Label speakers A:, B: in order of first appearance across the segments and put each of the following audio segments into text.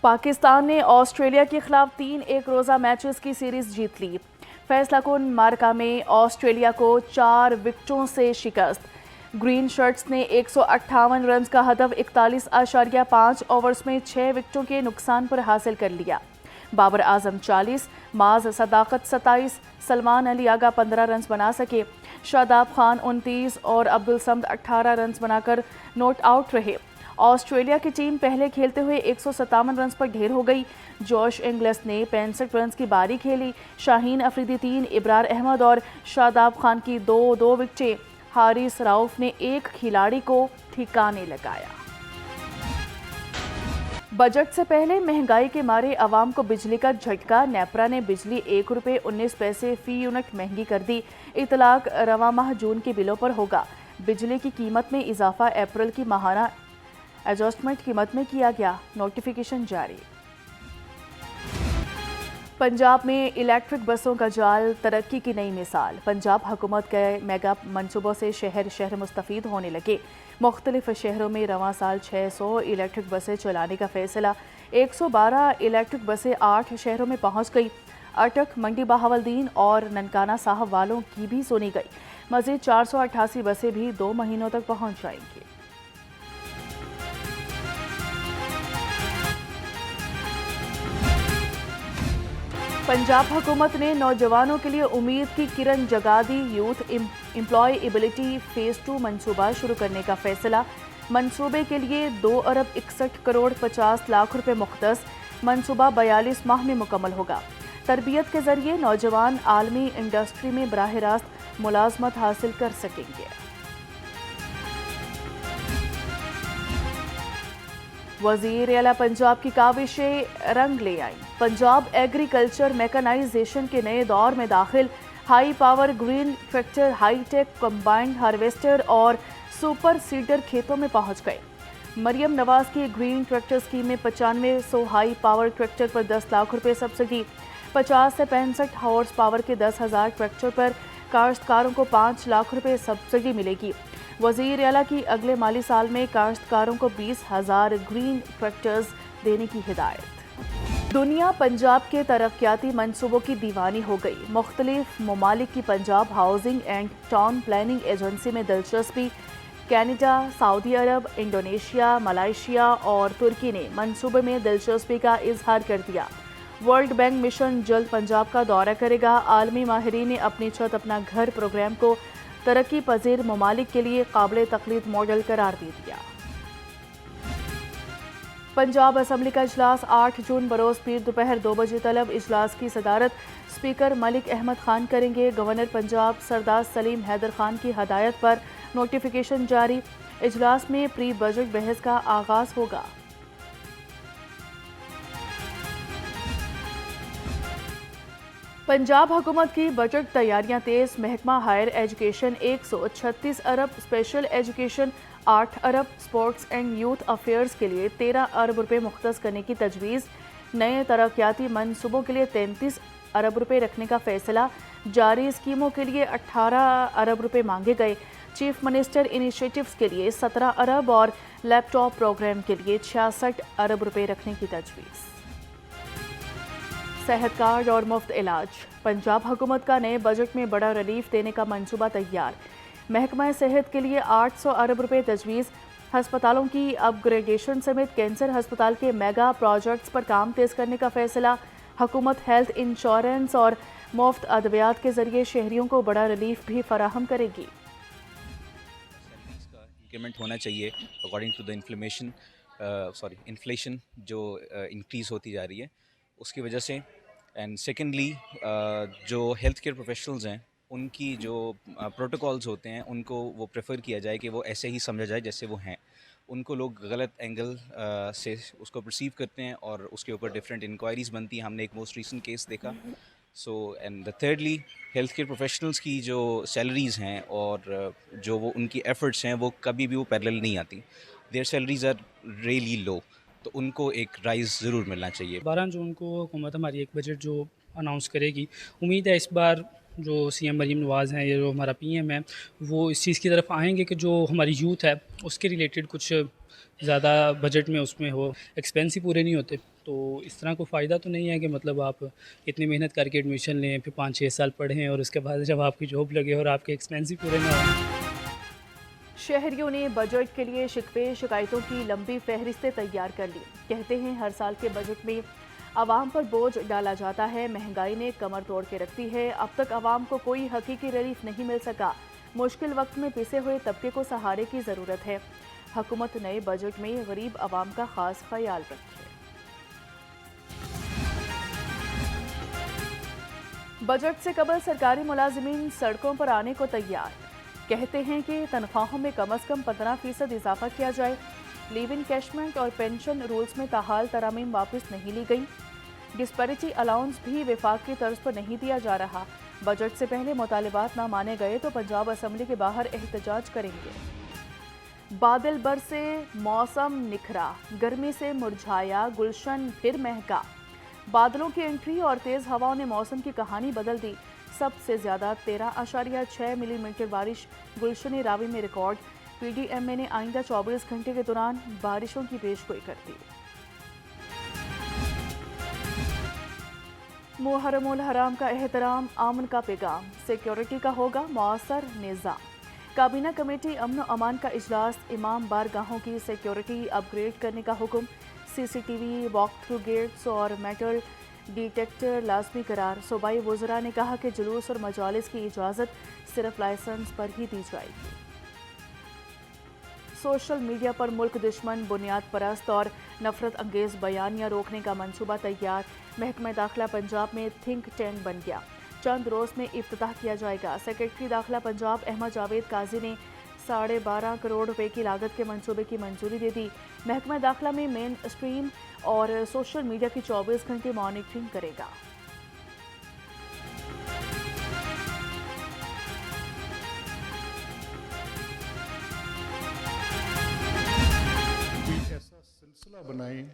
A: پاکستان نے آسٹریلیا کے خلاف 3 ایک روزہ میچز کی سیریز جیت لی۔ فیصلہ کن مارکا میں آسٹریلیا کو 4 وکٹوں سے شکست۔ گرین شرٹس نے 158 رنز کا ہدف 41.5 اوورز میں 6 وکٹوں کے نقصان پر حاصل کر لیا۔ بابر اعظم 40، معاذ صداقت 27، سلمان علی آغا 15 رنز بنا سکے۔ شاداب خان 29 اور عبدالصمد 18 رنز بنا کر ناٹ آؤٹ رہے۔ آسٹریلیا کی ٹیم پہلے کھیلتے ہوئے 157 رنز پر ڈھیر ہو گئی۔ جوش انگلس نے 65 رنز کی باری کھیلی۔ شاہین افریدی 3، ابرار احمد اور شاداب خان کی 2 وکٹیں۔ حارث راؤف نے 1 کھلاڑی کو ٹھکانے لگایا۔ بجٹ سے پہلے مہنگائی کے مارے عوام کو بجلی کا جھٹکا۔ نیپرا نے بجلی 1 روپے 19 پیسے فی یونٹ مہنگی کر دی۔ اطلاق رواں ماہ جون کے بلوں پر ہوگا۔ بجلی کی قیمت میں اضافہ اپریل کی ماہانہ ایڈجسٹمنٹ قیمت میں کیا گیا۔ نوٹیفیکیشن جاری۔ پنجاب میں الیکٹرک بسوں کا جال ترقی کی نئی مثال۔ پنجاب حکومت کے میگا منصوبوں سے شہر مستفید ہونے لگے۔ مختلف شہروں میں رواں سال 600 الیکٹرک بسیں چلانے کا فیصلہ۔ 112 الیکٹرک بسیں 8 شہروں میں پہنچ گئی۔ اٹک، منڈی بہاولدین اور ننکانہ صاحب والوں کی بھی سنی گئی۔ مزید 488 بسیں بھی 2 مہینوں تک پہنچ جائیں گی۔ پنجاب حکومت نے نوجوانوں کے لیے امید کی کرن جگا دی۔ یوتھ امپلائی ایبلٹی فیز 2 منصوبہ شروع کرنے کا فیصلہ۔ منصوبے کے لیے 2 ارب 61 کروڑ 50 لاکھ روپے مختص۔ منصوبہ 42 ماہ میں مکمل ہوگا۔ تربیت کے ذریعے نوجوان عالمی انڈسٹری میں براہ راست ملازمت حاصل کر سکیں گے۔ وزیر اعلیٰ پنجاب کی کاوشیں رنگ لے آئیں۔ پنجاب ایگریکلچر میکانائزیشن کے نئے دور میں داخل۔ High power green tractor, high tech combined harvester اور سپر سیڈر کھیتوں میں پہنچ گئے۔ مریم نواز کی گرین ٹریکٹر اسکیم میں 9500 ہائی پاور ٹریکٹر پر 10 لاکھ روپے سبسڈی۔ 50 سے 65 ہارس پاور کے 10,000 ٹریکٹر پر کاشتکاروں کو 5 لاکھ روپے سبسڈی ملے گی۔ وزیر اعلیٰ کی اگلے مالی سال میں کاشتکاروں کو 20,000 گرین ٹریکٹرز دینے کی ہدایت۔ دنیا پنجاب کے ترقیاتی منصوبوں کی دیوانی ہو گئی۔ مختلف ممالک کی Punjab housing and town planning agency میں دلچسپی۔ کینیڈا، سعودی عرب، انڈونیشیا، ملائیشیا اور ترکی نے منصوبے میں دلچسپی کا اظہار کر دیا۔ ورلڈ بینک مشن جلد پنجاب کا دورہ کرے گا۔ عالمی ماہرین نے اپنی چھت اپنا گھر پروگرام کو ترقی پذیر ممالک کے لیے قابل تقلید ماڈل قرار دے دیا۔ پنجاب اسمبلی کا اجلاس 8 جون بروز پیر دوپہر 2 بجے طلب۔ اجلاس کی صدارت اسپیکر ملک احمد خان کریں گے۔ گورنر پنجاب سردار سلیم حیدر خان کی ہدایت پر نوٹیفیکیشن جاری۔ اجلاس میں پری بجٹ بحث کا آغاز ہوگا۔ پنجاب حکومت کی بجٹ تیاریاں تیز۔ محکمہ ہائر ایجوکیشن 136 ارب، اسپیشل ایجوکیشن 8 ارب، اسپورٹس اینڈ یوتھ افیئرز کے لیے 13 ارب روپے مختص کرنے کی تجویز۔ نئے ترقیاتی منصوبوں کے لیے 33 ارب روپے رکھنے کا فیصلہ۔ جاری اسکیموں کے لیے 18 ارب روپے مانگے گئے۔ چیف منسٹر انیشیٹوز کے لیے 17 ارب اور لیپ ٹاپ پروگرام کے لیے 66 ارب روپے رکھنے کی تجویز۔ صحت کارڈ اور مفت علاج۔ پنجاب حکومت کا نئے بجٹ میں بڑا ریلیف دینے کا منصوبہ تیار۔ محکمہ صحت کے لیے 800 ارب روپے تجویز۔ ہسپتالوں کی اپ گریڈیشن سمیت کینسر ہسپتال کے میگا پروجیکٹس پر کام تیز کرنے کا فیصلہ۔ حکومت ہیلتھ انشورنس اور مفت ادویات کے ذریعے شہریوں کو بڑا ریلیف بھی فراہم کرے گی۔
B: انکریمنٹ ہونا چاہیے اکارڈنگ ٹو دا انفلیشن جو انکریز ہوتی جا رہی ہے اس کی وجہ سے۔ اینڈ سیکنڈلی جو ہیلتھ کیئر پروفیشنلز ہیں ان کی جو پروٹوکالز ہوتے ہیں ان کو وہ پریفر کیا جائے کہ وہ ایسے ہی سمجھا جائے جیسے وہ ہیں۔ ان کو لوگ غلط اینگل سے اس کو پرسیو کرتے ہیں اور اس کے اوپر ڈفرینٹ انکوائریز بنتی ہیں۔ ہم نے ایک موسٹ ریسنٹ کیس دیکھا۔ And the thirdly health care professionals کی جو سیلریز ہیں اور جو وہ ان کی ایفرٹس ہیں وہ کبھی بھی وہ پیرلل نہیں آتی۔ Their salaries are really low, تو ان کو ایک رائز ضرور ملنا چاہیے۔
C: 12 جون کو حکومت ہماری ایک بجٹ جو اناؤنس کرے گی۔ امید ہے اس بار جو سی ایم مریم نواز ہیں یا جو ہمارا پی ایم ہے وہ اس چیز کی طرف آئیں گے کہ جو ہماری یوتھ ہے اس کے ریلیٹڈ کچھ زیادہ بجٹ میں اس میں ہو۔ ایکسپینس ہی پورے نہیں ہوتے تو اس طرح کوئی فائدہ تو نہیں ہے کہ مطلب آپ اتنی محنت کر کے ایڈمیشن لیں، پھر 5-6 سال پڑھیں اور اس کے بعد جب آپ کی جاب لگے اور آپ کے ایکسپینس ہی پورے نہ ہوں۔
A: شہریوں نے بجٹ کے لیے شکوے شکایتوں کی لمبی فہرستیں تیار کر لی۔ کہتے ہیں ہر سال کے بجٹ میں عوام پر بوجھ ڈالا جاتا ہے، مہنگائی نے کمر توڑ کے رکھتی ہے، اب تک عوام کو کوئی حقیقی ریلیف نہیں مل سکا، مشکل وقت میں پسے ہوئے طبقے کو سہارے کی ضرورت ہے، حکومت نئے بجٹ میں غریب عوام کا خاص خیال رکھے۔ بجٹ سے قبل سرکاری ملازمین سڑکوں پر آنے کو تیار، کہتے ہیں کہ تنخواہوں میں کم از کم 15% اضافہ کیا جائے، لیو انکیشمنٹ اور پینشن رولز میں تاحال ترامیم واپس نہیں لی گئی، ڈسپیرٹی الاؤنس بھی وفاق کی طرز پر نہیں دیا جا رہا، بجٹ سے پہلے مطالبات نہ مانے گئے تو پنجاب اسمبلی کے باہر احتجاج کریں گے۔ بادل برسے موسم نکھرا، گرمی سے مرجھایا گلشن پھر مہکا، بادلوں کی انٹری اور تیز ہواؤں نے موسم کی کہانی بدل دی، سب سے زیادہ 13.6 ملی میٹر بارش گلشن راوی میں ریکارڈ، پی ڈی ایم اے نے آئندہ 24 گھنٹے کے دوران بارشوں کی پیش گوئی کر دی۔ محرم الحرام کا احترام، امن کا پیغام، سیکیورٹی کا ہوگا مؤثر نظام، کابینہ کمیٹی امن و امان کا اجلاس، امام بارگاہوں کی سیکیورٹی اپ گریڈ کرنے کا حکم، C C T V, walk through gates اور میٹل ڈیٹیکٹر لازمی قرار، صوبائی وزراء نے کہا کہ جلوس اور مجالس کی اجازت صرف لائسنس پر ہی دی جائے گی۔ سوشل میڈیا پر ملک دشمن، بنیاد پرست اور نفرت انگیز بیانیہ روکنے کا منصوبہ تیار، محکمہ داخلہ پنجاب میں تھنک ٹینک بن گیا، چند روز میں افتتاح کیا جائے گا، سیکرٹری داخلہ پنجاب احمد جاوید قاضی نے 12.5 کروڑ روپے کی لاگت کے منصوبے کی منظوری دے دی، محکمہ داخلہ میں مین اسٹریم اور سوشل میڈیا کی 24 گھنٹے مانیٹرنگ کرے گا۔
D: ایسا سلسلہ بنائیں،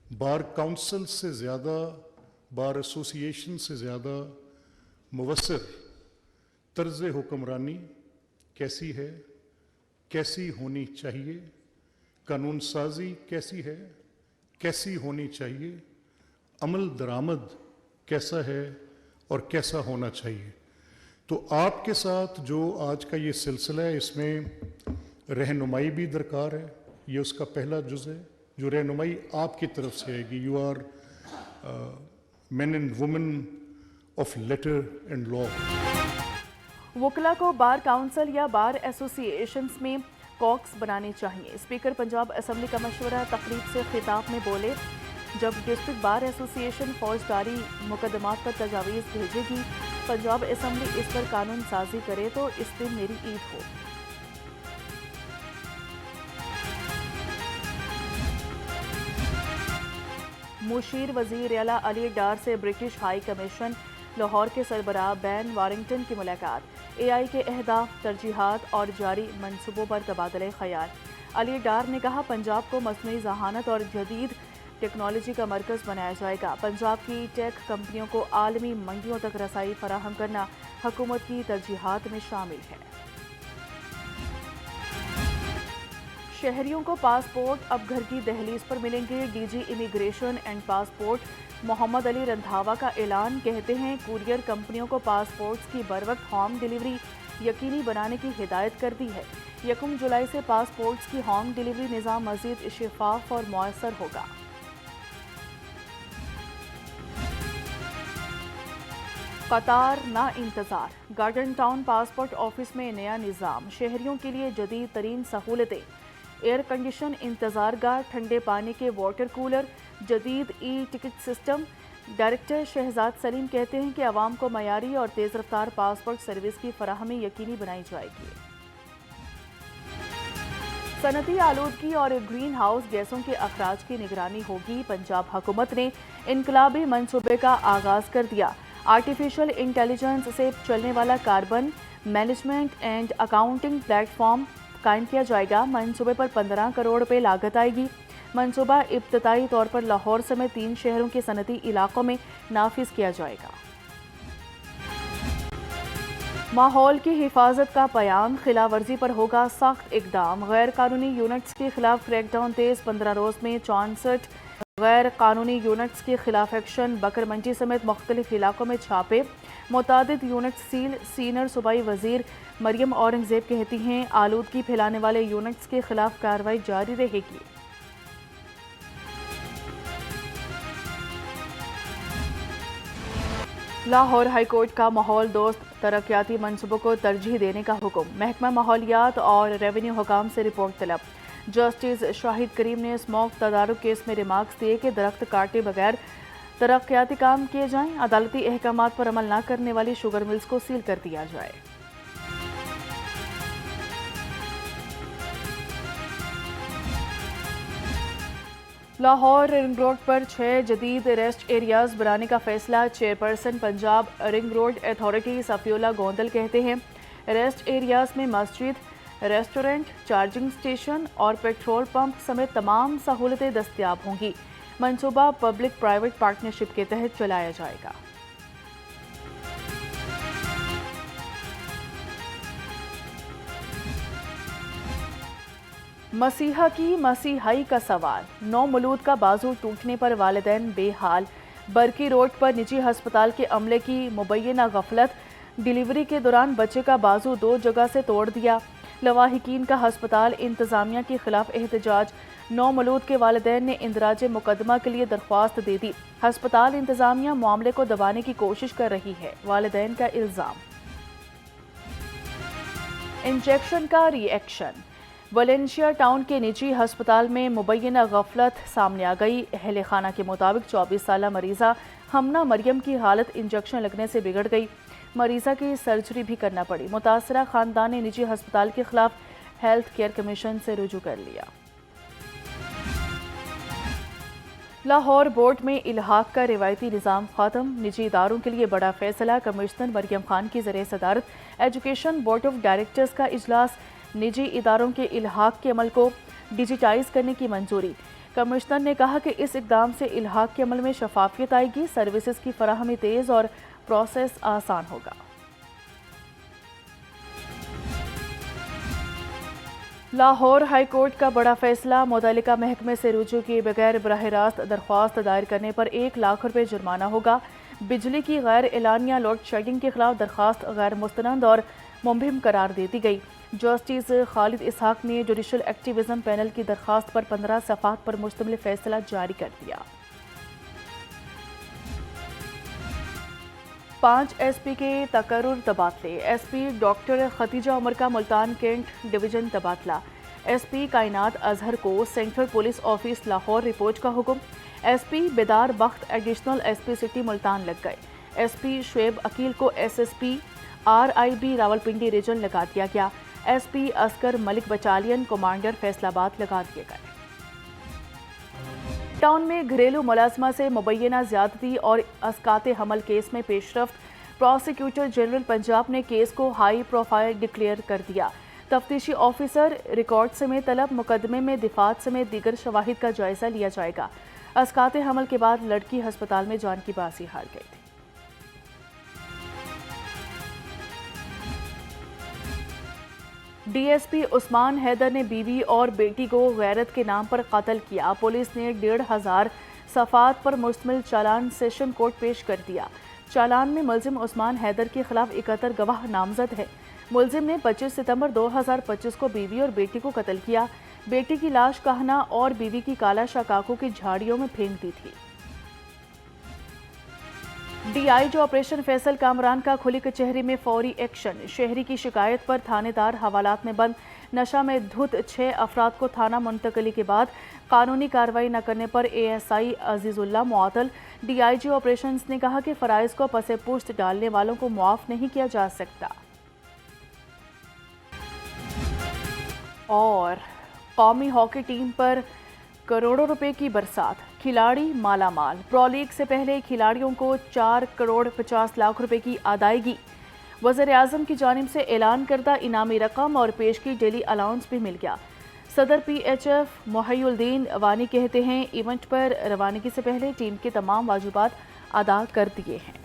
D: بار کونسل سے زیادہ، بار ایسوسی ایشن سے زیادہ مؤثر طرز حکمرانی کیسی ہے، کیسی ہونی چاہیے، قانون سازی کیسی ہے، کیسی ہونی چاہیے، عمل درآمد کیسا ہے اور کیسا ہونا چاہیے۔ تو آپ کے ساتھ جو آج کا یہ سلسلہ ہے، اس میں رہنمائی بھی درکار ہے، یہ اس کا پہلا جز ہے، جو رہنمائی آپ کی طرف سے آئے گی۔ You are men and women of letter and law.
A: وکلا کو بار کونسل یا بار ایسوسی ایشنز میں کوکس بنانی چاہیے، اسپیکر پنجاب اسمبلی کا مشورہ، تقریب سے خطاب میں بولے، جب ڈسٹرکٹ بار ایسوسی ایشن فوجداری مقدمات پر تجاویز بھیجے گی، پنجاب اسمبلی اس پر قانون سازی کرے تو اس دن میری عید ہو۔ مشیر وزیر اعلیٰ علی ڈار سے برٹش ہائی کمیشن لاہور کے سربراہ بین وارنگٹن کی ملاقات، اے آئی کے اہداف، ترجیحات اور جاری منصوبوں پر تبادلہ خیال۔ علی ڈار نے کہا پنجاب کو مصنوعی ذہانت اور جدید ٹیکنالوجی کا مرکز بنایا جائے گا، پنجاب کی ٹیک کمپنیوں کو عالمی منڈیوں تک رسائی فراہم کرنا حکومت کی ترجیحات میں شامل ہے۔ شہریوں کو پاسپورٹ اب گھر کی دہلیز پر ملیں گے، D G immigration and passport Muhammad Ali Randhawa کا اعلان، کہتے ہیں کوریئر کمپنیوں کو پاسپورٹس کی بروقت ہوم ڈیلیوری یقینی بنانے کی ہدایت کر دی ہے، 1 جولائی سے پاسپورٹس کی ہوم ڈیلیوری نظام مزید شفاف اور مؤثر ہوگا۔ قطار نہ انتظار، گارڈن ٹاؤن پاسپورٹ آفس میں نیا نظام، شہریوں کے لیے جدید ترین سہولتیں، ایئر کنڈیشن انتظار گاہ، ٹھنڈے پانی کے واٹر کولر، جدید ای ٹکٹ سسٹم۔ ڈائریکٹر شہزاد سلیم کہتے ہیں کہ عوام کو معیاری اور تیز رفتار پاسپورٹ سروس کی فراہمی یقینی بنائی جائے گی۔ صنعتی آلودگی اور گرین ہاؤس گیسوں کے اخراج کی نگرانی ہوگی، پنجاب حکومت نے انقلابی منصوبے کا آغاز کر دیا، آرٹیفیشل انٹیلیجنس سے چلنے والا carbon management and accounting plate form قائم کیا جائے گا، منصوبے پر 15 کروڑ روپے لاگت آئے گی، منصوبہ ابتدائی طور پر لاہور سمیت 3 شہروں کے صنعتی علاقوں میں نافذ کیا جائے گا۔ ماحول کی حفاظت کا پیام، خلاف ورزی پر ہوگا سخت اقدام، غیر قانونی یونٹس کے خلاف کریک ڈاؤن تیز، 15 روز میں 64 غیر قانونی یونٹس کے خلاف ایکشن، بکر منڈی سمیت مختلف علاقوں میں چھاپے، متعدد یونٹس سیل، سینئر صوبائی وزیر مریم اورنگزیب کہتی ہیں آلودگی پھیلانے والے یونٹس کے خلاف کارروائی جاری رہے گی۔ لاہور ہائی کورٹ کا ماحول دوست ترقیاتی منصوبوں کو ترجیح دینے کا حکم، محکمہ ماحولیات اور ریونیو حکام سے رپورٹ طلب۔ جسٹس شاہد کریم نے اسموک تدارک کیس میں ریمارکس دیے کہ درخت کاٹے بغیر ترقیاتی کام کیے جائیں، عدالتی احکامات پر عمل نہ کرنے والی شوگر ملز کو سیل کر دیا جائے۔ لاہور رنگ روڈ پر 6 جدید ریسٹ ایریاز بنانے کا فیصلہ، chairperson Punjab ring road authority Safi Ullah Gondal کہتے ہیں ریسٹ ایریاز میں مسجد، ریسٹورنٹ، چارجنگ سٹیشن اور پیٹرول پمپ سمیت تمام سہولتیں دستیاب ہوں گی۔ منصوبہ پبلک پرائیویٹ پارٹنرشپ کے تحت چلایا جائے گا۔ مسیحا کی مسیحائی کا سوال، 9 مولود کا بازو ٹوٹنے پر والدین بے حال، برکی روڈ پر نجی ہسپتال کے عملے کی مبینہ غفلت، ڈیلیوری کے دوران بچے کا بازو 2 جگہ سے توڑ دیا، لواحقین کا ہسپتال انتظامیہ کے خلاف احتجاج، 9 مولود کے والدین نے اندراج مقدمہ کے لیے درخواست دے دی، ہسپتال انتظامیہ معاملے کو دبانے کی کوشش کر رہی ہے، والدین کا الزام۔ انجیکشن کا ری ایکشن، ویلنسیا ٹاؤن کے نجی ہسپتال میں مبینہ غفلت سامنے آ گئی، اہل خانہ کے مطابق 24 سالہ مریضہ ہمنا مریم کی حالت انجیکشن لگنے سے بگڑ گئی، مریضہ کی سرجری بھی کرنا پڑی، متاثرہ خاندان نے نجی ہسپتال کے خلاف ہیلتھ کیئر کمیشن سے رجوع کر لیا۔ لاہور بورڈ میں الحاق کا روایتی نظام ختم، نجی اداروں کے لیے بڑا فیصلہ، کمشنر مریم خان کی زیر صدارت ایجوکیشن بورڈ آف ڈائریکٹرز کا اجلاس، نجی اداروں کے الحاق کے عمل کو ڈیجیٹائز کرنے کی منظوری، کمشنر نے کہا کہ اس اقدام سے الحاق کے عمل میں شفافیت آئے گی، سروسز کی فراہمی تیز اور پروسیس آسان ہوگا۔ لاہور ہائی کورٹ کا بڑا فیصلہ، متعلقہ محکمے سے رجوع کیے بغیر براہ راست درخواست دائر کرنے پر 1 لاکھ روپے جرمانہ ہوگا، بجلی کی غیر اعلانیہ لوڈ شیڈنگ کے خلاف درخواست غیر مستند اور مبہم قرار دے دی گئی، جسٹس خالد اسحاق نے جوڈیشل ایکٹیویزم پینل کی درخواست پر 15 صفحات پر مشتمل فیصلہ جاری کر دیا۔ 5 ایس پی کے تقرر تبادلے، ایس پی ڈاکٹر ختیجہ عمر کا ملتان کینٹ ڈویژن تبادلہ، ایس پی کائنات اظہر کو central police office Lahore report کا حکم، ایس پی بیدار بخت additional S P city Multan لگ گئے، ایس پی شعیب عقیل کو S S P RIB Rawalpindi region لگا دیا گیا، ایس پی اصغر ملک بٹالین کمانڈر فیصل آباد لگا دیے گئے۔ ٹاؤن میں گھریلو ملازمہ سے مبینہ زیادتی اور اسقاط حمل کیس میں پیش رفت، پروسیکیوٹر جنرل پنجاب نے کیس کو ہائی پروفائل ڈکلیئر کر دیا، تفتیشی آفیسر ریکارڈ سمیت طلب، مقدمے میں دفعات سمیت دیگر شواہد کا جائزہ لیا جائے گا۔ اسقاط حمل کے بعد لڑکی ہسپتال میں جان کی بازی ہار گئی تھی۔ ڈی ایس پی عثمان حیدر نے بیوی اور بیٹی کو غیرت کے نام پر قتل کیا، پولیس نے 1500 صفحات پر مشتمل چالان سیشن کورٹ پیش کر دیا، چالان میں ملزم عثمان حیدر کے خلاف 71 گواہ نامزد ہے، ملزم نے 25 ستمبر 2025 کو بیوی اور بیٹی کو قتل کیا، بیٹی کی لاش کہنا اور بیوی کی کالا شاکاکو کی جھاڑیوں میں پھینک دی تھی۔ D I G operation Faisal Kamran کا کھلی کچہری میں فوری ایکشن، شہری کی شکایت پر تھانے دار حوالات میں بند، نشہ میں دھت 6 افراد کو تھانہ منتقلی کے بعد قانونی کارروائی نہ کرنے پر ASI عزیز اللہ معطل، ڈی آئی جی آپریشنز نے کہا کہ فرائض کو پس پشت ڈالنے والوں کو معاف نہیں کیا جا سکتا۔ اور قومی ہاکی ٹیم پر کروڑوں روپے کی برسات، کھلاڑی مالا مال، پرو لیگ سے پہلے کھلاڑیوں کو 4 کروڑ 50 لاکھ روپے کی ادائیگی، وزیر اعظم کی جانب سے اعلان کردہ انعامی رقم اور پیشگی ڈیلی الاؤنس بھی مل گیا۔ صدر PHF محی الدین وانی کہتے ہیں ایونٹ پر روانگی سے پہلے ٹیم کے تمام واجبات ادا کر دیے ہیں۔